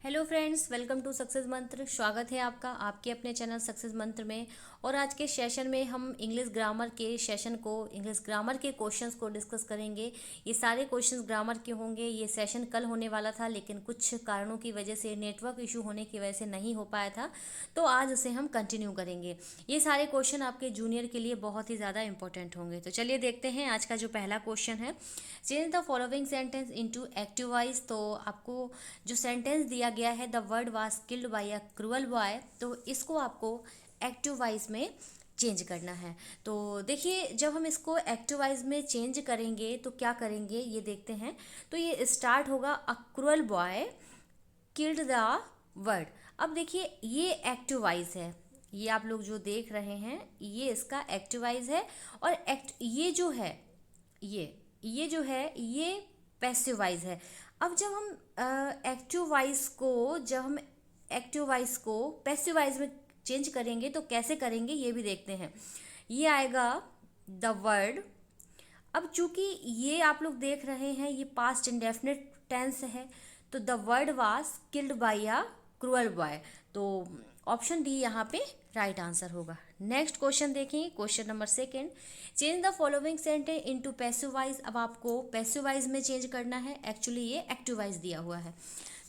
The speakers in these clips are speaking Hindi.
Hello friends, welcome to Success Mantra. स्वागत है आपका आपके अपने चैनल सक्सेस मंत्र में। और आज के सेशन में हम इंग्लिश ग्रामर के सेशन को, इंग्लिश ग्रामर के क्वेश्चंस को डिस्कस करेंगे। ये सारे क्वेश्चंस ग्रामर के होंगे। ये सेशन कल होने वाला था, लेकिन कुछ कारणों की वजह से, नेटवर्क इशू होने की वजह से नहीं हो पाया था, तो आज उसे हम कंटिन्यू करेंगे। ये सारे क्वेश्चन आपके जूनियर के लिए बहुत ही ज़्यादा इंपॉर्टेंट होंगे। तो चलिए देखते हैं आज का जो पहला क्वेश्चन है। Change the following sentence into active voice. तो आपको जो सेंटेंस दिया गया है, the word was killed by a cruel boy, तो इसको आपको एक्टिव वॉइस में चेंज करना है। तो देखिए, जब हम इसको एक्टिव वॉइस में चेंज करेंगे तो क्या करेंगे ये देखते हैं। तो ये स्टार्ट होगा, अ cruel boy killed the word. अब देखिए, ये एक्टिव वॉइस है, ये आप लोग जो देख रहे हैं ये इसका एक्टिव वॉइस है। और ये जो है, ये जो है ये पैसिव वॉइस है। अब जब हम एक्टिव वॉइस को पैसिव वॉइस में चेंज करेंगे तो कैसे करेंगे ये भी देखते हैं। ये आएगा द वर्ड। अब चूंकि ये आप लोग देख रहे हैं ये पास्ट इंडेफिनिट टेंस है, तो the word was killed by a cruel boy, तो ऑप्शन डी यहाँ पे राइट आंसर होगा। नेक्स्ट क्वेश्चन देखें, question number second. Change the following sentence into passive voice. अब आपको पैसिव वॉइस में चेंज करना है, एक्चुअली ये एक्टिव वॉइस दिया हुआ है।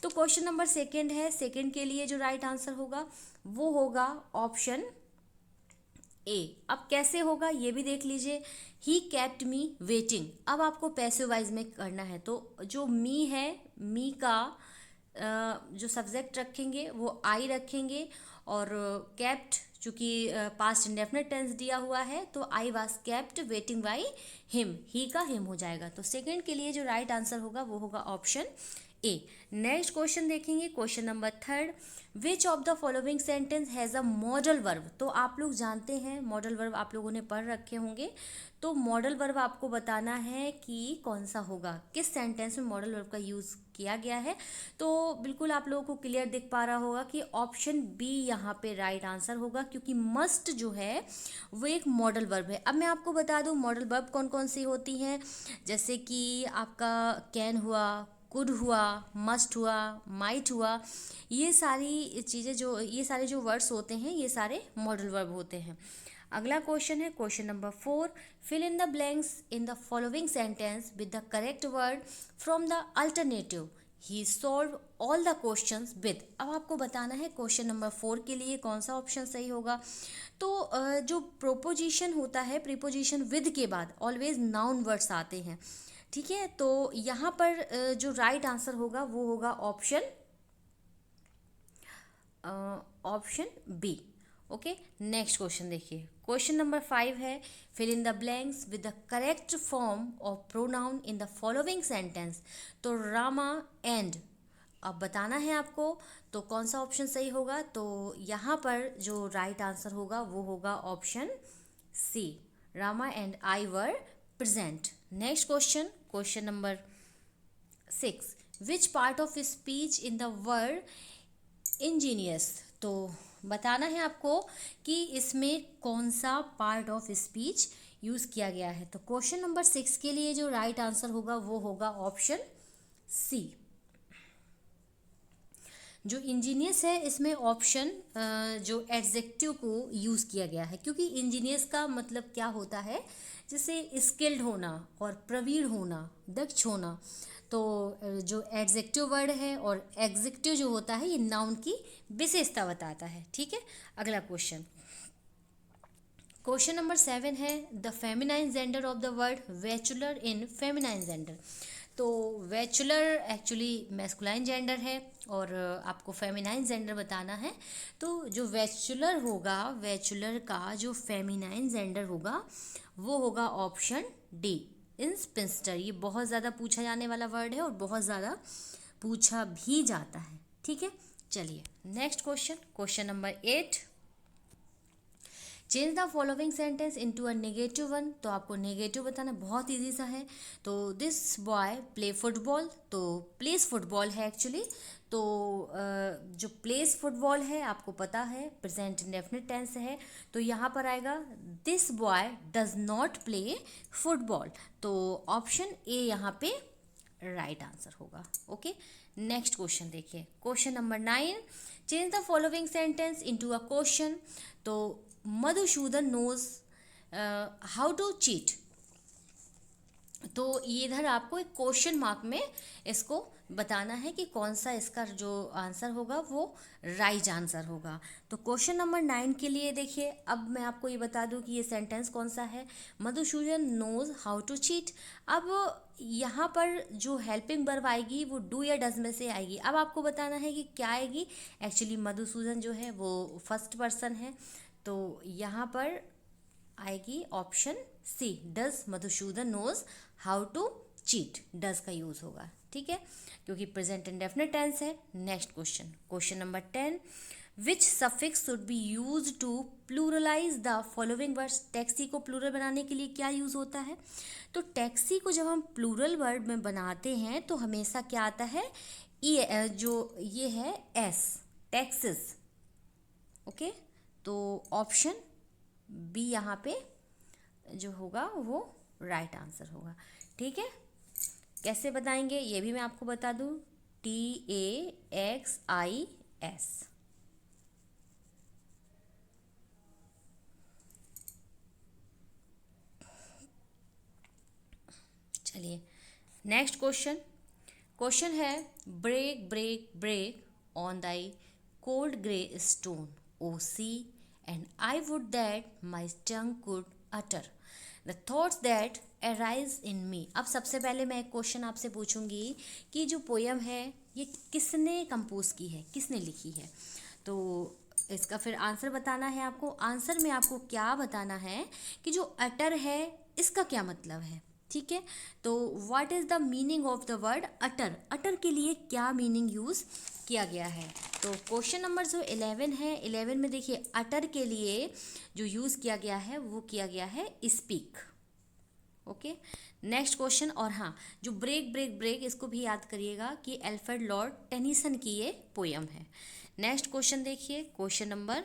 तो क्वेश्चन नंबर सेकेंड है, सेकेंड के लिए जो राइट आंसर होगा वो होगा ऑप्शन ए। अब कैसे होगा ये भी देख लीजिए। He kept me waiting. अब आपको पैसिव वॉइस में करना है, तो जो मी है, मी का जो सब्जेक्ट रखेंगे वो आई रखेंगे, और कैप्ट चूंकि पास्ट इंडेफिनिट टेंस दिया हुआ है तो I was kept waiting by him, he का हिम हो जाएगा। तो सेकंड के लिए जो राइट आंसर होगा वो होगा ऑप्शन ए। नेक्स्ट क्वेश्चन देखेंगे, question number third. Which of the following sentence has a modal verb. तो आप लोग जानते हैं मॉडल वर्ब, आप लोगों ने पढ़ रखे होंगे। तो मॉडल वर्ब आपको बताना है कि कौन सा होगा, किस सेंटेंस में मॉडल वर्ब का यूज़ किया गया है। तो बिल्कुल आप लोगों को क्लियर दिख पा रहा होगा कि ऑप्शन बी यहाँ पे राइट आंसर होगा, क्योंकि मस्ट जो है वो एक मॉडल वर्ब है। अब मैं आपको बता दूँ मॉडल वर्ब कौन कौन सी होती हैं। जैसे कि आपका कैन हुआ, कुड हुआ, मस्ट हुआ, माइट हुआ, ये सारी चीज़ें जो, ये सारे जो वर्ड्स होते हैं ये सारे मॉडल वर्ब होते हैं। अगला क्वेश्चन है question number four. Fill in the blanks in the following sentence with the correct word from the alternative he solve all the questions with. अब आपको बताना है क्वेश्चन नंबर फोर के लिए कौन सा ऑप्शन सही होगा। तो जो प्रोपोजिशन होता है, प्रीपोजिशन विद के बाद ऑलवेज नाउन वर्ड्स आते हैं, ठीक है। तो यहाँ पर जो राइट आंसर होगा वो होगा option B. Okay, next question देखिए, क्वेश्चन नंबर फाइव है। Fill in the blanks with the correct form of pronoun in the following sentence. तो रामा एंड, अब बताना है आपको तो कौन सा ऑप्शन सही होगा। तो यहाँ पर जो राइट आंसर होगा वो होगा option C, Rama and I were present. Next question, question number six. Which part of speech in the word ingenious. तो बताना है आपको कि इसमें कौन सा पार्ट ऑफ स्पीच यूज़ किया गया है। तो क्वेश्चन नंबर सिक्स के लिए जो राइट आंसर होगा वो होगा ऑप्शन सी। जो इंजीनियस है इसमें ऑप्शन जो एडजेक्टिव को यूज़ किया गया है, क्योंकि इंजीनियस का मतलब क्या होता है, जैसे स्किल्ड होना और प्रवीण होना, दक्ष होना। तो जो एडजेक्टिव वर्ड है और एग्जेक्टिव जो होता है ये नाउन की विशेषता बताता है, ठीक है। अगला क्वेश्चन, क्वेश्चन नंबर सेवन है। The feminine gender of the word bachelor in feminine gender. तो वेचुलर एक्चुअली मैस्कुलाइन जेंडर है और आपको फेमिनाइन जेंडर बताना है। तो जो वेचुलर होगा, वेचुलर का जो फेमिनाइन जेंडर होगा वो होगा ऑप्शन डी, इन स्पिंस्टर। ये बहुत ज़्यादा पूछा जाने वाला वर्ड है और बहुत ज़्यादा पूछा भी जाता है, ठीक है। चलिए next question, question number eight. Change the following sentence into a negative one. तो आपको नेगेटिव बताना बहुत इजी सा है। तो दिस बॉय प्ले फुटबॉल, तो प्लेस फुटबॉल है एक्चुअली। तो जो प्लेस फुटबॉल है आपको पता है प्रेजेंट इंडेफिनिट टेंस है, तो यहाँ पर आएगा this boy does not play football. तो ऑप्शन ए यहाँ पे राइट आंसर होगा। ओके, नेक्स्ट क्वेश्चन देखिए, question number 9, change the following sentence into a question. तो Madhusudan knows how to cheat. तो ये इधर आपको एक क्वेश्चन मार्क में इसको बताना है कि कौन सा इसका जो आंसर होगा वो राइट आंसर होगा। तो क्वेश्चन नंबर 9 के लिए देखिए, अब मैं आपको ये बता दूं कि ये सेंटेंस कौन सा है। Madhusudan knows how to cheat. अब यहाँ पर जो हेल्पिंग वर्ब आएगी वो डू या डज में से आएगी। अब आपको बताना है कि क्या आएगी। एक्चुअली मधुसूदन जो है वो फर्स्ट पर्सन है, तो यहाँ पर आएगी option C, does Madhusudan knows how to cheat. Does का यूज होगा, ठीक है, क्योंकि प्रेजेंट इंडेफिनिट टेंस है। Next question, question number 10, which suffix should be use to pluralize the following words. Taxi को प्लूरल बनाने के लिए क्या यूज होता है। तो टैक्सी को जब हम प्लूरल वर्ड में बनाते हैं तो हमेशा क्या आता है, जो ये है एस, टैक्सेस। ओके, तो ऑप्शन बी यहाँ पे जो होगा वो राइट आंसर होगा, ठीक है। कैसे बताएंगे ये भी मैं आपको बता दूं, TAXIS। चलिए नेक्स्ट क्वेश्चन, क्वेश्चन है break break break on thy cold grey stones O sea and I would that my tongue could utter the thoughts that arise in me. अब सबसे पहले मैं एक क्वेश्चन आपसे पूछूंगी कि जो पोयम है ये किसने कंपोज की है, किसने लिखी है। तो इसका फिर आंसर बताना है आपको। आंसर में आपको क्या बताना है कि जो अटर है इसका क्या मतलब है, ठीक है। तो what is the meaning of the word utter. Utter के लिए क्या मीनिंग यूज़ किया गया है। तो क्वेश्चन नंबर जो 11 है, 11 में देखिए अटर के लिए जो यूज़ किया गया है वो किया गया है स्पीक। Okay, next question. और हाँ, जो ब्रेक ब्रेक ब्रेक इसको भी याद करिएगा कि अल्फ्रेड लॉर्ड टेनिसन की ये पोयम है। नेक्स्ट क्वेश्चन देखिए, question number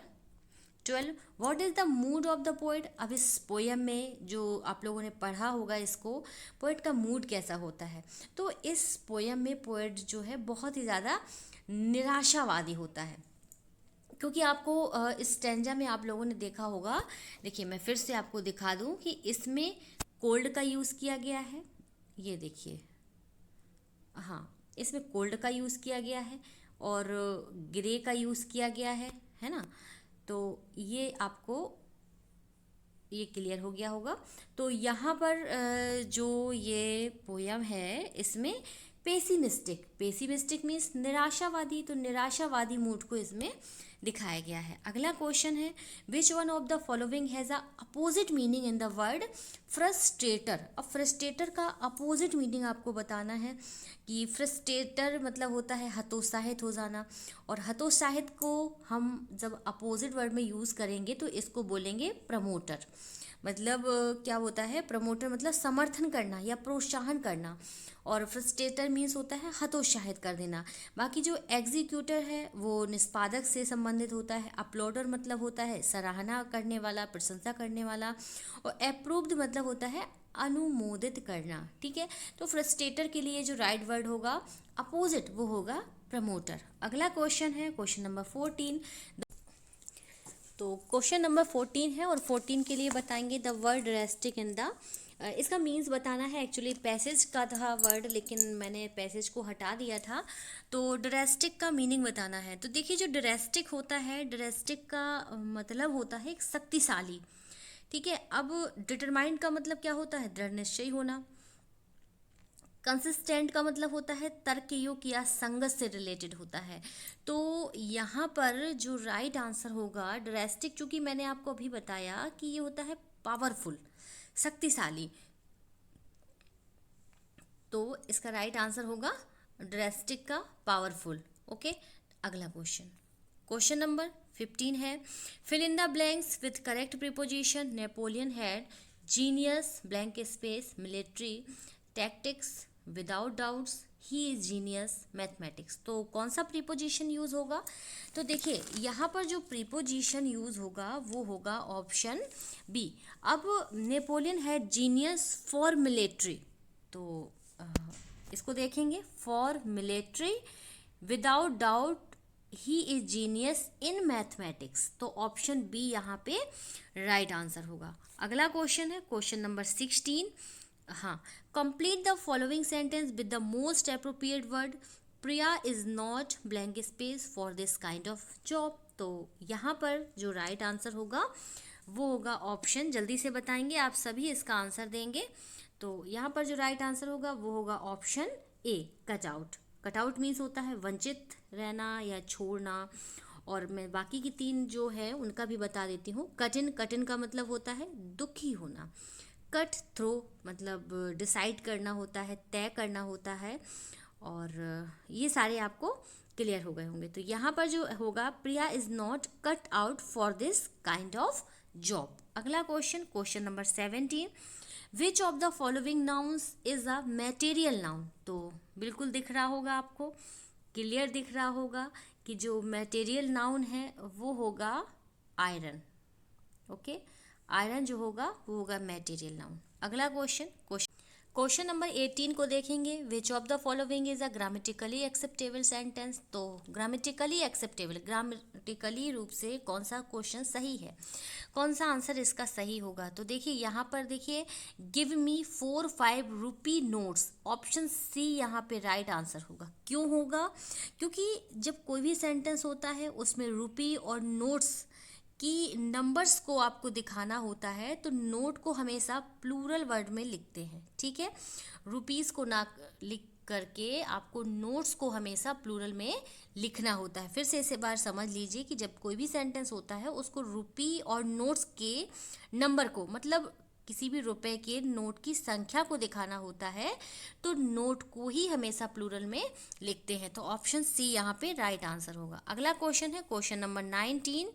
12, what is the mood off the poet. अब इस पोयम में जो आप लोगों ने पढ़ा होगा इसको, पोएट का मूड कैसा होता है। तो इस पोयम में पोएट जो है बहुत ही ज़्यादा निराशावादी होता है, क्योंकि आपको इस स्टैंजा में आप लोगों ने देखा होगा। देखिए मैं फिर से आपको दिखा दूं कि इसमें कोल्ड का यूज़ किया गया है, ये देखिए, हाँ इसमें कोल्ड का यूज़ किया गया है और ग्रे का यूज़ किया गया है ना। तो ये आपको ये क्लियर हो गया होगा। तो यहाँ पर जो ये पोयम है इसमें पेसिमिस्टिक, पेसिमिस्टिक मीन्स निराशावादी, तो निराशावादी मूड को इसमें दिखाया गया है। अगला क्वेश्चन है, which one of the following has a opposite meaning in the word frustrator. अब फ्रस्ट्रेटर का अपोजिट मीनिंग आपको बताना है कि फ्रस्ट्रेटर मतलब होता है हतोत्साहित हो जाना, और हतोत्साहित को हम जब अपोजिट वर्ड में यूज़ करेंगे तो इसको बोलेंगे प्रमोटर। मतलब क्या होता है, प्रमोटर मतलब समर्थन करना या प्रोत्साहन करना, और फ्रस्ट्रेटर मीन्स होता है हतोत्साहित कर देना। बाकी जो एग्जीक्यूटर है वो निष्पादक से संबंधित होता है। अपलोडर मतलब होता है सराहना करने वाला, प्रशंसा करने वाला, और अप्रूव्ड मतलब होता है अनुमोदित करना, ठीक है। तो फ्रस्ट्रेटर के लिए जो राइट वर्ड होगा अपोजिट वो होगा प्रमोटर। अगला क्वेश्चन है क्वेश्चन नंबर 14। तो क्वेश्चन नंबर 14 है और 14 के लिए बताएंगे the word Reichstag in the, इसका मीन्स बताना है। एक्चुअली पैसेज का था वर्ड लेकिन मैंने पैसेज को हटा दिया था, तो ड्रेस्टिक का मीनिंग बताना है। तो देखिए जो ड्रेस्टिक होता है, ड्रेस्टिक का मतलब होता है एक शक्तिशाली, ठीक है। अब डिटरमाइंड का मतलब क्या होता है, दृढ़ निश्चयी होना। कंसिस्टेंट का मतलब होता है तर्कयुक्त या संगत से रिलेटेड होता है। तो यहाँ पर जो राइट आंसर होगा ड्रेस्टिक, चूँकि मैंने आपको अभी बताया कि ये होता है पावरफुल, शक्तिशाली, तो इसका राइट आंसर होगा ड्रेस्टिक का पावरफुल। ओके, अगला क्वेश्चन, क्वेश्चन नंबर 15 है, fill in the blanks with correct preposition. Napoleon had genius blank space military tactics without doubts he is genius mathematics. तो कौन सा प्रीपोजिशन यूज़ होगा। तो देखिए यहाँ पर जो प्रीपोजिशन यूज़ होगा वो होगा ऑप्शन बी। अब Napoleon had genius for military, तो इसको देखेंगे for military without doubt he is genius in mathematics. तो ऑप्शन बी यहाँ पे राइट आंसर होगा। अगला क्वेश्चन है क्वेश्चन नंबर 16। हाँ, complete the following sentence with the most appropriate word. Priya is not blank space for this kind of job. तो यहाँ पर जो राइट आंसर होगा वो होगा ऑप्शन, जल्दी से बताएंगे आप सभी इसका आंसर देंगे। तो यहाँ पर जो राइट आंसर होगा वो होगा option A, cut out. Cut out means होता है वंचित रहना या छोड़ना। और मैं बाकी की 3 जो है उनका भी बता देती हूँ। कठिन, कठिन का मतलब होता है दुखी होना। कट थ्रो मतलब डिसाइड करना होता है, तय करना होता है। और ये सारे आपको क्लियर हो गए होंगे। तो यहाँ पर जो होगा Priya is not cut out for this kind of job. अगला question, question number 17। Which of the following nouns is a material noun. तो बिल्कुल दिख रहा होगा आपको, क्लियर दिख रहा होगा कि जो मैटेरियल नाउन है वो होगा आयरन। ओके, आयरन जो होगा वो होगा मैटेरियल नाउन। अगला क्वेश्चन नंबर 18 को देखेंगे। विच of the following is a grammatically acceptable sentence. तो ग्रामेटिकली एक्सेप्टेबल, ग्रामेटिकली रूप से कौन सा क्वेश्चन सही है, कौन सा आंसर इसका सही होगा। तो देखिए यहाँ पर देखिए, गिव मी 4-5 रुपी नोट्स। ऑप्शन सी यहाँ पे राइट आंसर होगा। क्यों होगा? क्योंकि जब कोई भी सेंटेंस होता है उसमें रुपी और नोट्स कि नंबर्स को आपको दिखाना होता है, तो नोट को हमेशा प्लूरल वर्ड में लिखते हैं। ठीक है, रुपीस को ना लिख करके आपको नोट्स को हमेशा प्लूरल में लिखना होता है। फिर से इसे बार समझ लीजिए कि जब कोई भी सेंटेंस होता है उसको रुपी और नोट्स के नंबर को, मतलब किसी भी रुपए के नोट की संख्या को दिखाना होता है, तो नोट को ही हमेशा प्लूरल में लिखते हैं। तो ऑप्शन सी यहाँ पे राइट आंसर होगा। अगला क्वेश्चन है question number 19।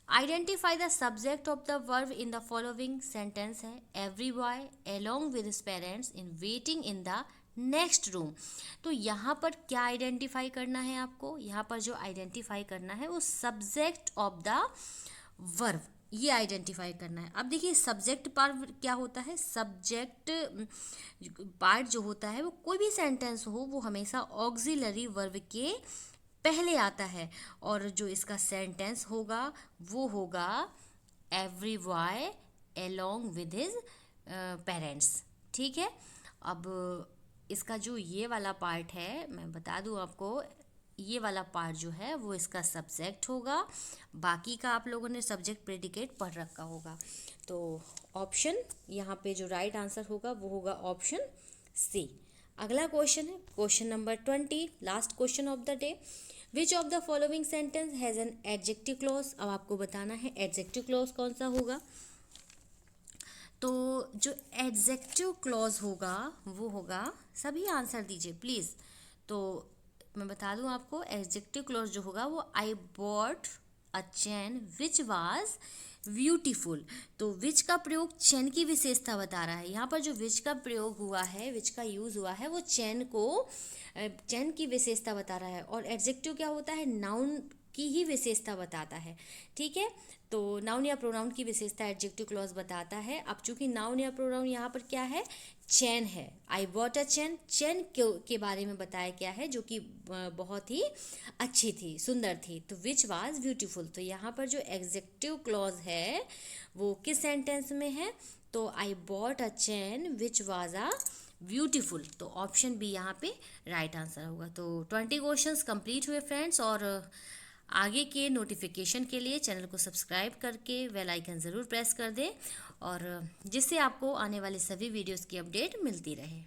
Identify the subject of the verb in the following sentence है। Every boy along with his parents in waiting in the next room. तो यहाँ पर क्या आइडेंटिफाई करना है आपको? यहाँ पर जो आइडेंटिफाई करना है वो सब्जेक्ट ऑफ द वर्ब, ये आइडेंटिफाई करना है। अब देखिए सब्जेक्ट पार्ट क्या होता है। सब्जेक्ट पार्ट जो होता है वो कोई भी सेंटेंस हो वो हमेशा ऑक्सिलरी वर्ब के पहले आता है। और जो इसका सेंटेंस होगा वो होगा every boy along with his parents. ठीक है, अब इसका जो ये वाला पार्ट है मैं बता दूं आपको, ये वाला पार्ट जो है वो इसका सब्जेक्ट होगा। बाकी का आप लोगों ने सब्जेक्ट प्रेडिकेट पढ़ रखा होगा। तो ऑप्शन यहाँ पे जो राइट आंसर होगा वो होगा ऑप्शन सी। अगला क्वेश्चन है question number 20, last question of the day. Which of the following sentence has an adjective clause. अब आपको बताना है एडजेक्टिव क्लॉज कौन सा होगा। तो जो एडजेक्टिव क्लॉज होगा वो होगा, सभी आंसर दीजिए प्लीज़। तो मैं बता दूं आपको, एडजेक्टिव क्लॉज जो होगा वो I bought a chain which was beautiful. तो विच का प्रयोग चैन की विशेषता बता रहा है। यहाँ पर जो विच का प्रयोग हुआ है, विच का यूज़ हुआ है, वो चैन की विशेषता बता रहा है। और एडजेक्टिव क्या होता है? नाउन की ही विशेषता बताता है। ठीक है, तो नाउन या प्रोनाउन की विशेषता एडजेक्टिव क्लॉज बताता है। अब चूंकि नाउन या प्रोनाउन यहाँ पर क्या है? चैन है। आई बॉट अ चैन, चैन के बारे में बताया क्या है, जो कि बहुत ही अच्छी थी, सुंदर थी। तो विच वाज ब्यूटीफुल। तो यहाँ पर जो एडजेक्टिव क्लॉज है वो किस सेंटेंस में है? तो I bought a chain which was a beautiful. तो ऑप्शन बी यहाँ पे राइट आंसर होगा। तो 20 क्वेश्चंस कंप्लीट हुए फ्रेंड्स। और आगे के नोटिफिकेशन के लिए चैनल को सब्सक्राइब करके बेल आइकन ज़रूर प्रेस कर दें, और जिससे आपको आने वाले सभी वीडियोस की अपडेट मिलती रहे।